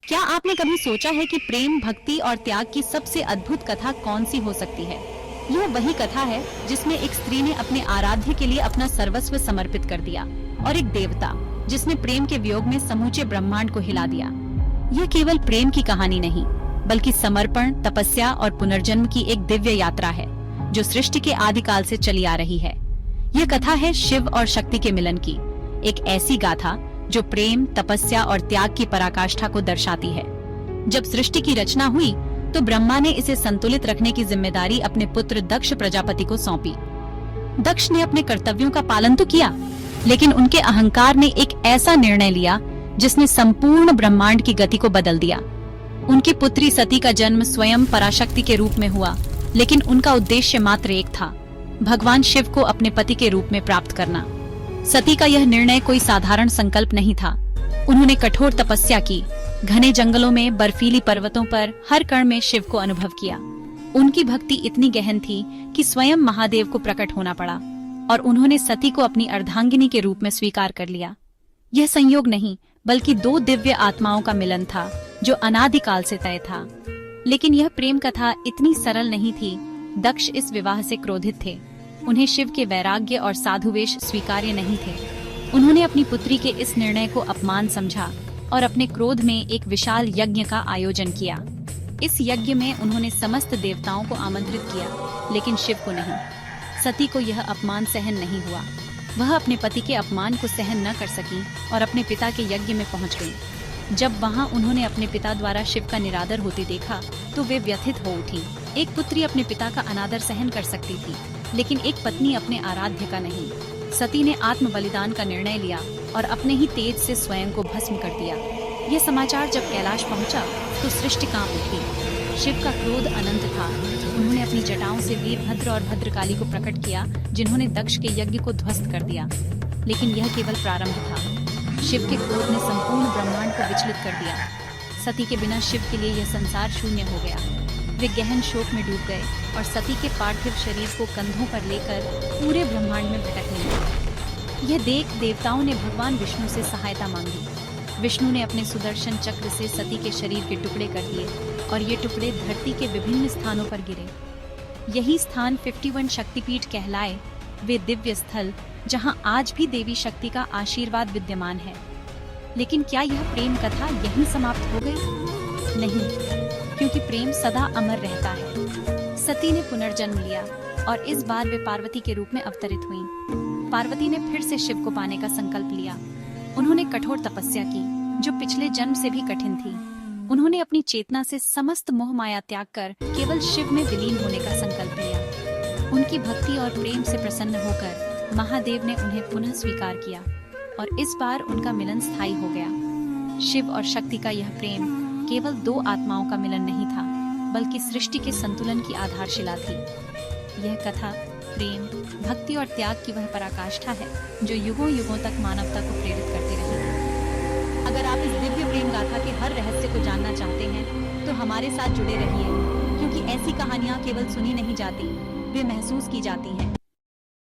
क्या आपने कभी सोचा है कि प्रेम, भक्ति और त्याग की सबसे अद्भुत कथा कौन सी हो सकती है? यह वही कथा है जिसमें एक स्त्री ने अपने आराध्य के लिए अपना सर्वस्व समर्पित कर दिया और एक देवता जिसने प्रेम के वियोग में समूचे ब्रह्मांड को हिला दिया। यह केवल प्रेम की कहानी नहीं, बल्कि समर्पण, तपस्या और पुनर्जन्म की एक दिव्य यात्रा है जो सृष्टि के आदिकाल से चली आ रही है। यह कथा है शिव और शक्ति के मिलन की, एक ऐसी गाथा जो प्रेम, तपस्या और त्याग की पराकाष्ठा को दर्शाती है। जब सृष्टि की रचना हुई तो ब्रह्मा ने इसे संतुलित रखने की जिम्मेदारी अपने पुत्र दक्ष प्रजापति को सौंपी। दक्ष ने अपने कर्तव्यों का पालन तो किया, लेकिन उनके अहंकार ने एक ऐसा निर्णय लिया जिसने संपूर्ण ब्रह्मांड की गति को बदल दिया। उनकी पुत्री सती का जन्म स्वयं पराशक्ति के रूप में हुआ, लेकिन उनका उद्देश्य मात्र एक था, भगवान शिव को अपने पति के रूप में प्राप्त करना। सती का यह निर्णय कोई साधारण संकल्प नहीं था। उन्होंने कठोर तपस्या की, घने जंगलों में, बर्फीली पर्वतों पर हर कण में शिव को अनुभव किया। उनकी भक्ति इतनी गहन थी कि स्वयं महादेव को प्रकट होना पड़ा और उन्होंने सती को अपनी अर्धांगिनी के रूप में स्वीकार कर लिया। यह संयोग नहीं, बल्कि दो दिव्य आत्माओं का मिलन था जो अनादिकाल से तय था। लेकिन यह प्रेम कथा इतनी सरल नहीं थी। दक्ष इस विवाह से क्रोधित थे। उन्हें शिव के वैराग्य और साधुवेश स्वीकार्य नहीं थे। उन्होंने अपनी पुत्री के इस निर्णय को अपमान समझा और अपने क्रोध में एक विशाल यज्ञ का आयोजन किया। इस यज्ञ में उन्होंने समस्त देवताओं को आमंत्रित किया, लेकिन शिव को नहीं। सती को यह अपमान सहन नहीं हुआ। वह अपने पति के अपमान को सहन न कर सकी और अपने पिता के यज्ञ में पहुंच गई। जब वहां उन्होंने अपने पिता द्वारा शिव का निरादर होते देखा तो वे व्यथित हो उठी। एक पुत्री अपने पिता का अनादर सहन कर सकती थी, लेकिन एक पत्नी अपने आराध्य का नहीं। सती ने आत्म बलिदान का निर्णय लिया और अपने ही तेज से स्वयं को भस्म कर दिया। यह समाचार जब कैलाश पहुंचा तो सृष्टि कांप उठी। शिव का क्रोध अनंत था। उन्होंने अपनी जटाओं से वीरभद्र और भद्रकाली को प्रकट किया, जिन्होंने दक्ष के यज्ञ को ध्वस्त कर दिया। लेकिन यह केवल प्रारंभ था। शिव के क्रोध ने संपूर्ण ब्रह्मांड को विचलित कर दिया। सती के बिना शिव के लिए यह संसार शून्य हो गया। वे गहन शोक में डूब गए और सती के पार्थिव शरीर को कंधों पर लेकर पूरे ब्रह्मांड में भटकने लगे। यह देख देवताओं ने भगवान विष्णु से सहायता मांगी। विष्णु ने अपने सुदर्शन चक्र से सती के शरीर के टुकड़े कर दिए और ये टुकड़े धरती के विभिन्न स्थानों पर गिरे। यही स्थान 51 शक्तिपीठ कहलाए, वे दिव्य स्थल जहां आज भी देवी शक्ति का आशीर्वाद विद्यमान है। लेकिन क्या यह प्रेम कथा यहीं समाप्त हो गई? नहीं, क्योंकि प्रेम सदा अमर रहता है। सती ने पुनर्जन्म लिया और इस बार वे पार्वती के रूप में अवतरित हुईं। पार्वती ने फिर से शिव को पाने का संकल्प लिया। उन्होंने कठोर तपस्या की, जो पिछले जन्म से भी कठिन थी। उन्होंने अपनी चेतना से समस्त मोह माया त्याग कर केवल शिव में विलीन होने का संकल्प लिया। उनकी भक्ति और प्रेम से प्रसन्न होकर महादेव ने उन्हें पुनः स्वीकार किया और इस बार उनका मिलन स्थायी हो गया। शिव और शक्ति का यह प्रेम केवल दो आत्माओं का मिलन नहीं था, बल्कि सृष्टि के संतुलन की आधारशिला थी। यह कथा प्रेम, भक्ति और त्याग की वह पराकाष्ठा है जो युगों युगों तक मानवता को प्रेरित करती रहेगी। अगर आप इस दिव्य प्रेम गाथा के हर रहस्य को जानना चाहते हैं तो हमारे साथ जुड़े रहिए, क्योंकि ऐसी कहानियां केवल सुनी नहीं जाती, वे महसूस की जाती हैं।